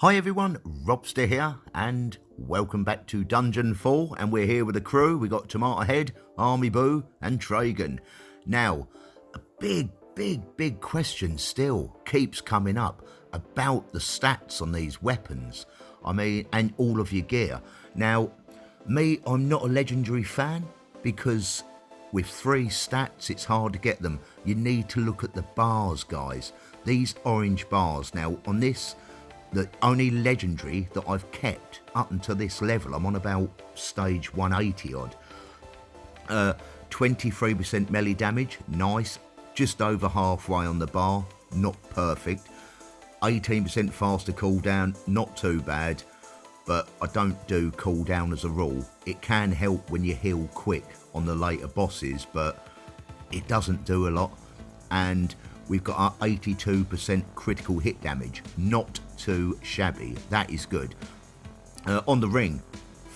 Hi everyone, Robster here, and welcome back to Dungeon 4, and we're here with the crew. We got Tomato Head, Army Boo, and Tragan. Now, a big question still keeps coming up about the stats on these weapons. And all of your gear. Now, I'm not a legendary fan, because with 3 stats, it's hard to get them. You need to look at the bars, guys. These orange bars. Now, on this, the only legendary that I've kept up until this level, I'm on about stage 180 odd. 23% melee damage, nice. Just over halfway on the bar, not perfect. 18% faster cooldown, not too bad. But I don't do cooldown as a rule. It can help when you heal quick on the later bosses, but it doesn't do a lot. And we've got our 82% critical hit damage, not too shabby. That is good. On the ring,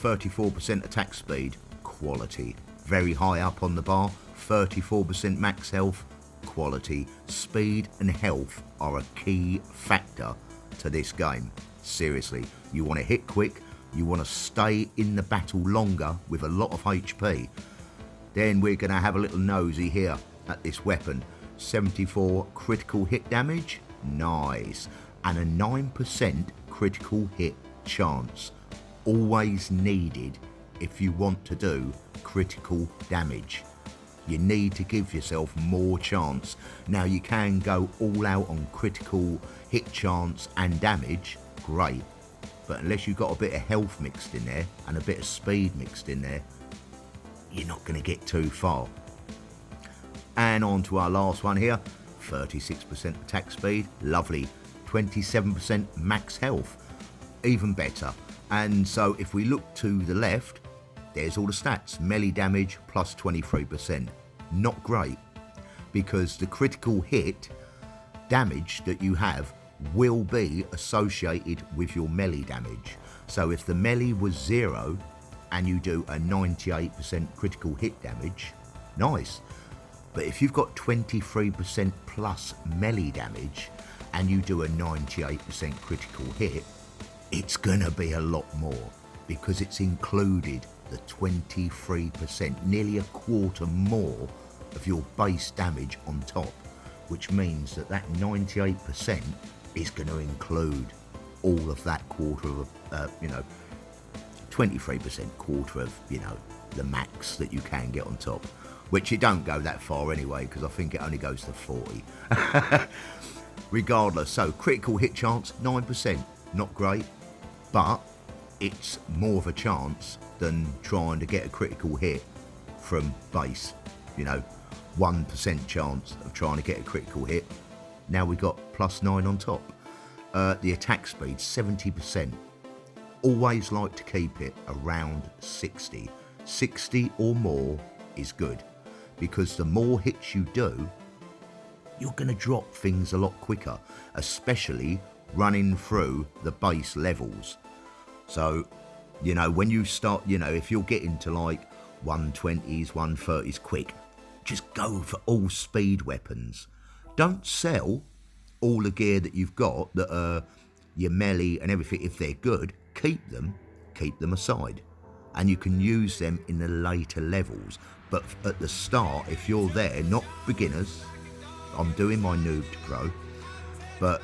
34% attack speed, quality. Very high up on the bar, 34% max health, quality. Speed and health are a key factor to this game. Seriously, you want to hit quick, you want to stay in the battle longer with a lot of HP. Then we're going to have a little nosy here at this weapon. 74 critical hit damage, nice, and a 9% critical hit chance, always needed if you want to do critical damage. You need to give yourself more chance. Now, you can go all out on critical hit chance and damage, great, but unless you've got a bit of health mixed in there and a bit of speed mixed in there, you're not going to get too far. And on to our last one here, 36% attack speed, lovely. 27% max health, even better. And so if we look to the left, there's all the stats. Melee damage plus 23%. Not great, because the critical hit damage that you have will be associated with your melee damage. So if the melee was 0 and you do a 98% critical hit damage, nice. But if you've got 23% plus melee damage and you do a 98% critical hit, it's gonna be a lot more, because it's included the 23%, nearly a quarter more of your base damage on top, which means that 98% is going to include all of that quarter of, 23% quarter of, the max that you can get on top, which it don't go that far anyway, because I think it only goes to 40. Regardless, so critical hit chance, 9%, not great, but it's more of a chance than trying to get a critical hit from base. 1% chance of trying to get a critical hit. Now we got plus 9 on top. The attack speed, 70%. Always like to keep it around 60. 60 or more is good, because the more hits you do, you're going to drop things a lot quicker, especially running through the base levels. So, when you start, if you're getting to like 120s, 130s quick, just go for all speed weapons. Don't sell all the gear that you've got that are your melee and everything. If they're good, keep them aside. And you can use them in the later levels. But at the start, if you're there, not beginners, I'm doing my noob to pro, but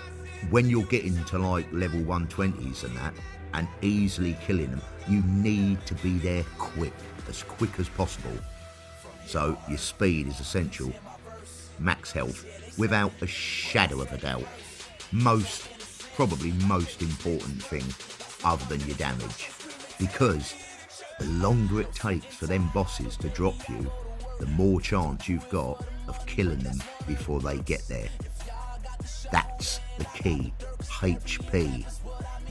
when you're getting to like level 120s and that, and easily killing them, you need to be there as quick as possible. So your speed is essential. Max health, without a shadow of a doubt. Probably most important thing other than your damage. Because the longer it takes for them bosses to drop you, the more chance you've got of killing them before they get there. That's the key. HP.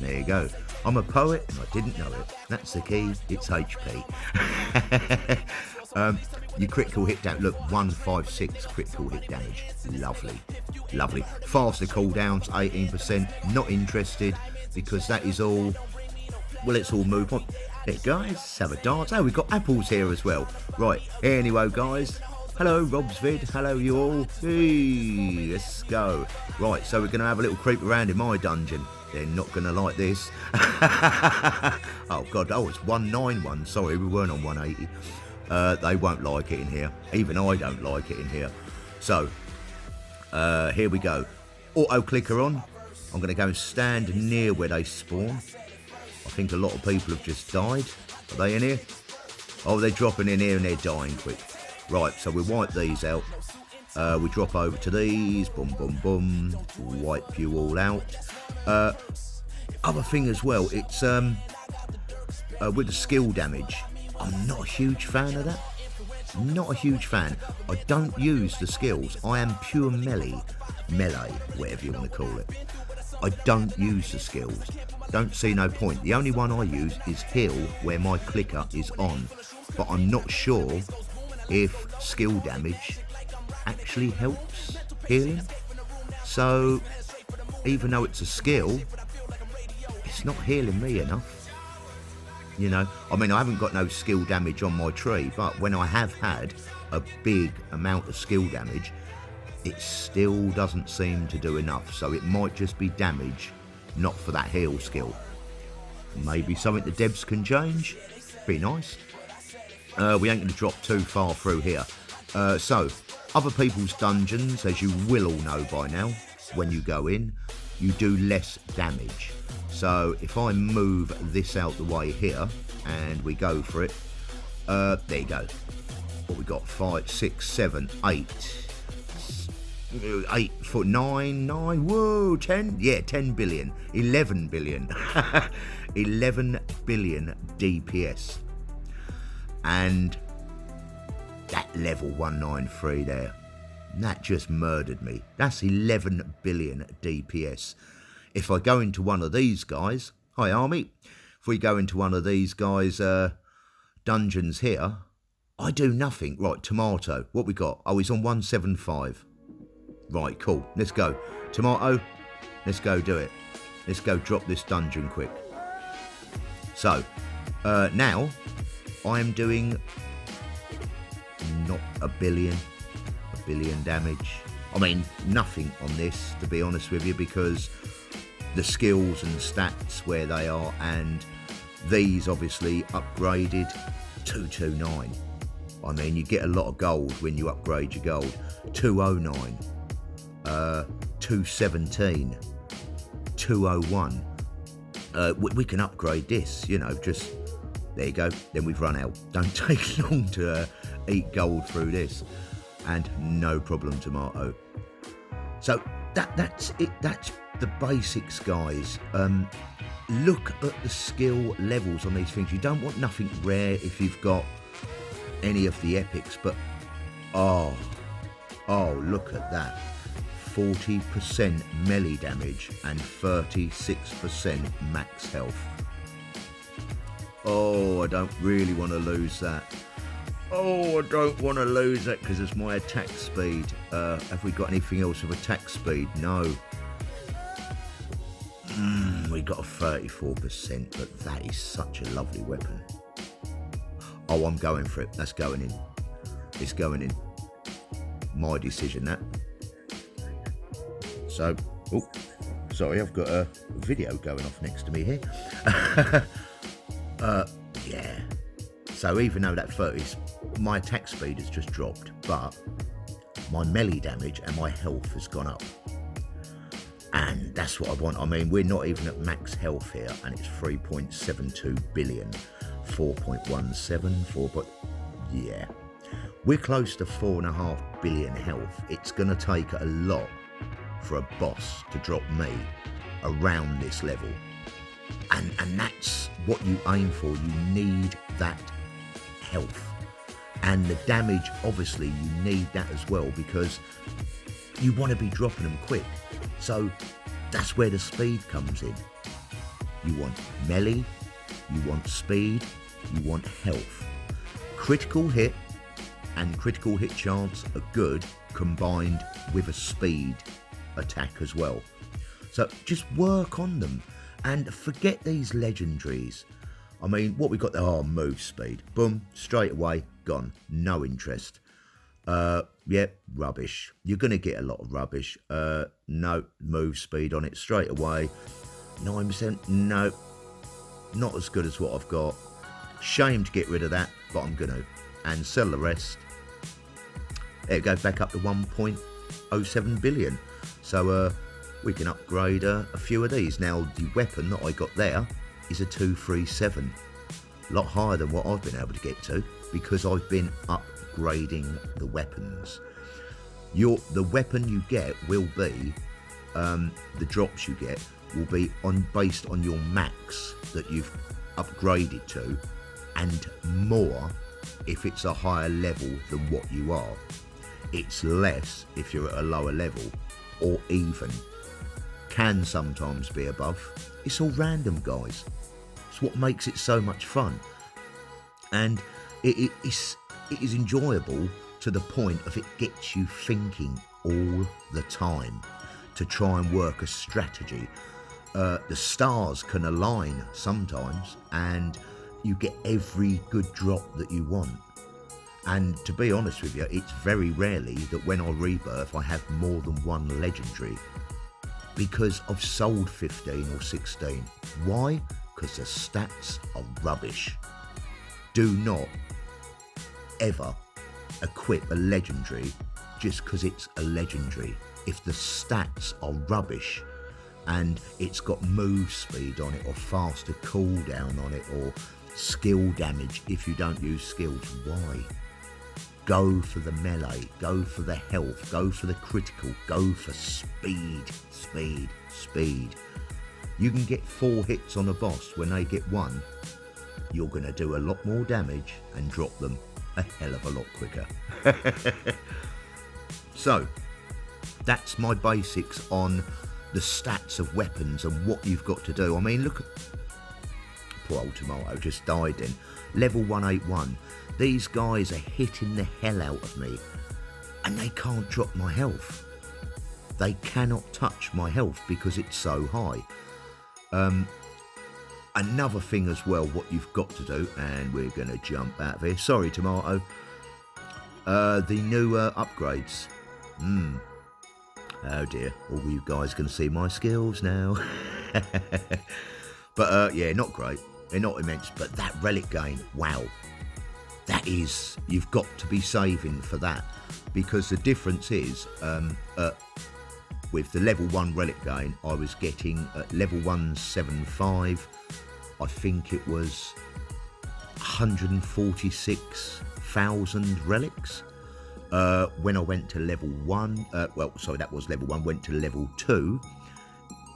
There you go. I'm a poet and I didn't know it. That's the key. It's HP. Your critical hit damage. Look, 156 critical hit damage. Lovely. Faster cooldowns, 18%. Not interested, because that is all. Well, let's all move on. Hey guys, let's have a dance. Oh, we've got apples here as well. Right, anyway guys, hello Rob's Vid, hello you all. Hey, let's go. Right, so we're going to have a little creep around in my dungeon. They're not going to like this. Oh, God. Oh, it's 191. Sorry, we weren't on 180. They won't like it in here. Even I don't like it in here. So, here we go. Auto clicker on. I'm going to go and stand near where they spawn. I think a lot of people have just died. Are they in here? Oh, they're dropping in here and they're dying quick. Right, so we wipe these out. We drop over to these. Boom, boom, boom. Wipe you all out. Other thing as well, it's with the skill damage. I'm not a huge fan of that. Not a huge fan. I don't use the skills. I am pure melee, whatever you want to call it. I don't use the skills. Don't see no point. The only one I use is heal, where my clicker is on. But I'm not sure if skill damage actually helps healing. So, even though it's a skill, it's not healing me enough. You know, I mean, I haven't got no skill damage on my tree, but when I have had a big amount of skill damage, it still doesn't seem to do enough. So it might just be damage, not for that heal skill. Maybe something the devs can change. Be nice. We ain't going to drop too far through here. So, other people's dungeons, as you will all know by now, when you go in, you do less damage. So if I move this out the way here and we go for it, there you go. What we got? 5, 6, 7, 8. 8 foot 9, whoa, 10? Yeah, 10 billion. 11 billion. 11 billion DPS. And that level 193 there, that just murdered me. That's 11 billion DPS. If I go into one of these guys, hi Army, if we go into one of these guys' dungeons here, I do nothing. Right, Tomato, what we got? Oh, he's on 175. Right, cool, let's go. Tomato, let's go do it. Let's go drop this dungeon quick. So, now, I am doing not a billion damage. I mean, nothing on this, to be honest with you, because the skills and stats where they are, and these obviously upgraded 229. I mean, you get a lot of gold when you upgrade your gold. 209, 217, 201. We can upgrade this, you know, just there you go. Then we've run out. Don't take long to eat gold through this, and no problem, Tomato. So that's it. That's the basics, guys. Look at the skill levels on these things. You don't want nothing rare if you've got any of the epics, but oh, look at that. 40% melee damage and 36% max health. Oh, I don't really want to lose that. Oh, I don't want to lose that because it's my attack speed. Have we got anything else of attack speed? No. We got a 34%, but that is such a lovely weapon. Oh, I'm going for it. That's going in. It's going in. My decision, that. So, oh, sorry, I've got a video going off next to me here. Yeah. So even though that 30's, my attack speed has just dropped, but my melee damage and my health has gone up. And that's what I want. I mean, we're not even at max health here, and it's 3.72 billion, 4.17, 4. Yeah. We're close to 4.5 billion health. It's going to take a lot for a boss to drop me around this level. And that's what you aim for. You need that health. And the damage, obviously, you need that as well, because you want to be dropping them quick. So that's where the speed comes in. You want melee, you want speed, you want health. Critical hit and critical hit chance are good, combined with a speed attack as well. So just work on them and forget these legendaries. I mean, what we got there? Oh, move speed. Boom, straight away, gone. No interest. Yeah, rubbish. You're going to get a lot of rubbish. No, move speed on it straight away. 9%, no, not as good as what I've got. Shame to get rid of that, but I'm going to. And sell the rest. There it goes, back up to 1.07 billion. So we can upgrade a few of these. Now, the weapon that I got there is a 237. A lot higher than what I've been able to get to because I've been upgrading the weapons. The weapon you get will be, the drops you get will be based on your max that you've upgraded to, and more if it's a higher level than what you are. It's less if you're at a lower level, or even. Can sometimes be above. It's all random, guys. It's what makes it so much fun. And it is enjoyable to the point of it gets you thinking all the time to try and work a strategy. The stars can align sometimes and you get every good drop that you want. And to be honest with you, it's very rarely that when I rebirth I have more than one legendary, because I've sold 15 or 16. Why? Because the stats are rubbish. Do not ever equip a legendary just because it's a legendary. If the stats are rubbish and it's got move speed on it, or faster cooldown on it, or skill damage if you don't use skills, why? Go for the melee, go for the health, go for the critical, go for speed, speed, speed. You can get 4 hits on a boss. When they get 1, you're going to do a lot more damage and drop them a hell of a lot quicker. So, that's my basics on the stats of weapons and what you've got to do. I mean, look at... Poor old Tomato just died then. Level 181. These guys are hitting the hell out of me. And they can't drop my health. They cannot touch my health because it's so high. Another thing as well, what you've got to do, and we're going to jump out of here. Sorry, Tomato. The new upgrades. Oh dear, all you guys can see my skills now. But yeah, not great. They're not immense, but that relic gain, wow. That is, you've got to be saving for that. Because the difference is, with the level 1 relic gain, I was getting at level 175, I think it was 146,000 relics. When I went to level 1, that was level 1, went to level 2,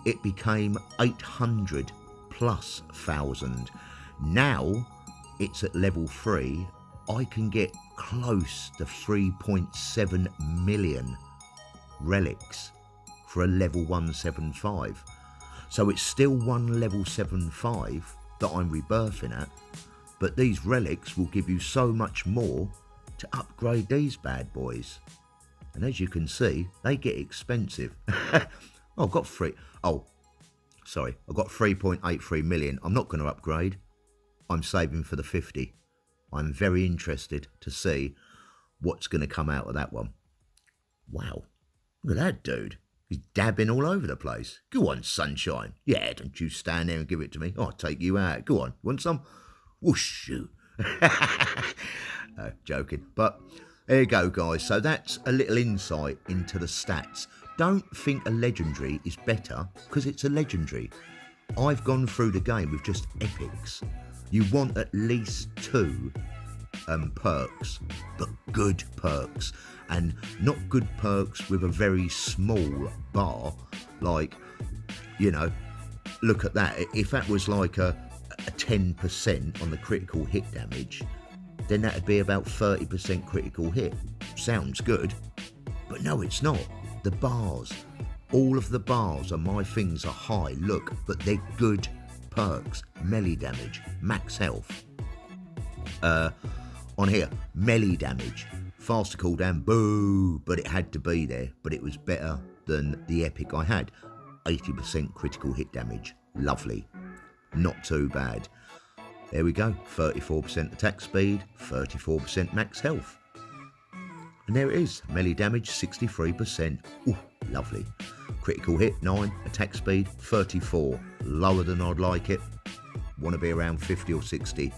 it became 800 plus thousand. Now it's at level 3, I can get close to 3.7 million relics for a level 175. So it's still one level 75 that I'm rebirthing at, but these relics will give you so much more to upgrade these bad boys. And as you can see, they get expensive. I've got 3.83 million. I'm not going to upgrade. I'm saving for the 50. I'm very interested to see what's going to come out of that one. Wow, look at that dude. He's dabbing all over the place. Go on, sunshine. Yeah, don't you stand there and give it to me. I'll take you out. Go on, want some? Whoosh you. No, joking. But there you go, guys. So that's a little insight into the stats. Don't think a legendary is better because it's a legendary. I've gone through the game with just epics. You want at least 2 perks, but good perks, and not good perks with a very small bar. Like, you know, look at that. If that was like a 10% on the critical hit damage, then that'd be about 30% critical hit. Sounds good, but no, it's not. The bars, all of the bars on my things are high, look, but they're good perks. Melee damage, max health. On here, melee damage, faster cooldown, boo, but it had to be there, but it was better than the epic I had. 80% critical hit damage, lovely, not too bad. There we go, 34% attack speed, 34% max health. And there it is, melee damage 63%. Ooh, lovely. Critical hit 9, attack speed 34. Lower than I'd like it. Want to be around 50 or 60.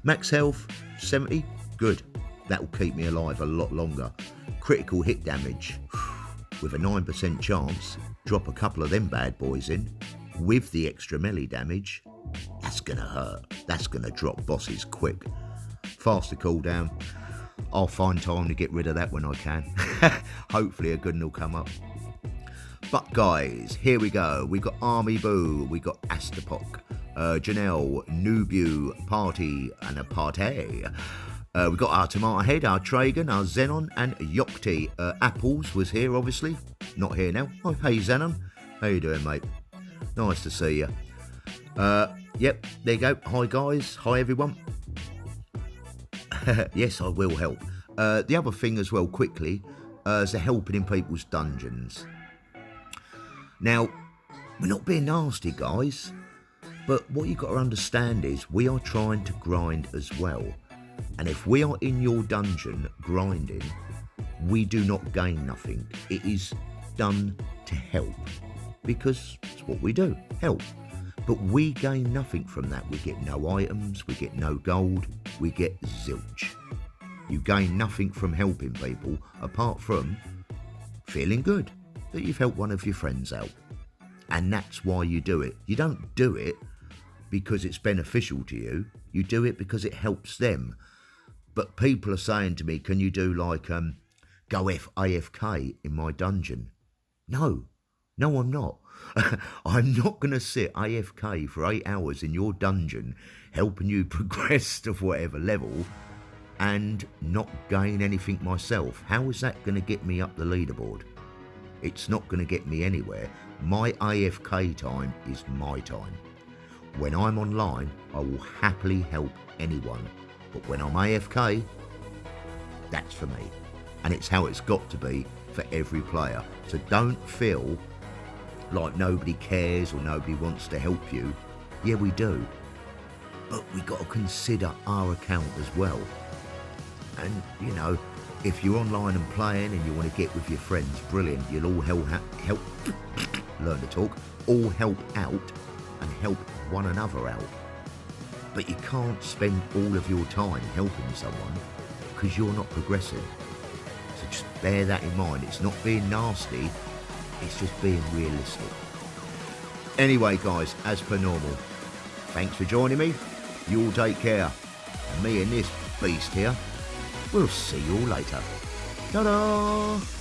Max health 70, good. That will keep me alive a lot longer. Critical hit damage with a 9% chance. Drop a couple of them bad boys in. With the extra melee damage, that's going to hurt. That's going to drop bosses quick. Faster cooldown. I'll find time to get rid of that when I can. Hopefully a good one will come up. But guys, here we go. We've got Army Boo, we got Astapok, Janelle, Nubu, Party, and a Party. We've got our Tomato Head, our Tragan, our Xenon, and Yokti. Apples was here, obviously. Not here now. Oh, hey, Xenon. How you doing, mate? Nice to see you. Yep, there you go. Hi, guys. Hi, everyone. Yes, I will help. The other thing as well, quickly, is the helping in people's dungeons. Now, we're not being nasty, guys, but what you've got to understand is we are trying to grind as well. And if we are in your dungeon grinding, we do not gain nothing. It is done to help, because it's what we do, help. But we gain nothing from that. We get no items, we get no gold, we get zilch. You gain nothing from helping people apart from feeling good that you've helped one of your friends out. And that's why you do it. You don't do it because it's beneficial to you. You do it because it helps them. But people are saying to me, can you do like go AFK in my dungeon? No, I'm not. I'm not going to sit AFK for 8 hours in your dungeon helping you progress to whatever level and not gain anything myself. How is that going to get me up the leaderboard? It's not going to get me anywhere. My AFK time is my time. When I'm online, I will happily help anyone. But when I'm AFK, that's for me. And it's how it's got to be for every player. So don't feel like nobody cares or nobody wants to help you. Yeah, we do. But we got to consider our account as well. And, you know, if you're online and playing and you want to get with your friends, brilliant. You'll all help learn to talk, all help out and help one another out. But you can't spend all of your time helping someone because you're not progressing. So just bear that in mind. It's not being nasty, it's just being realistic. Anyway, guys, as per normal, thanks for joining me. You all take care. And me and this beast here, we'll see you all later. Ta-da!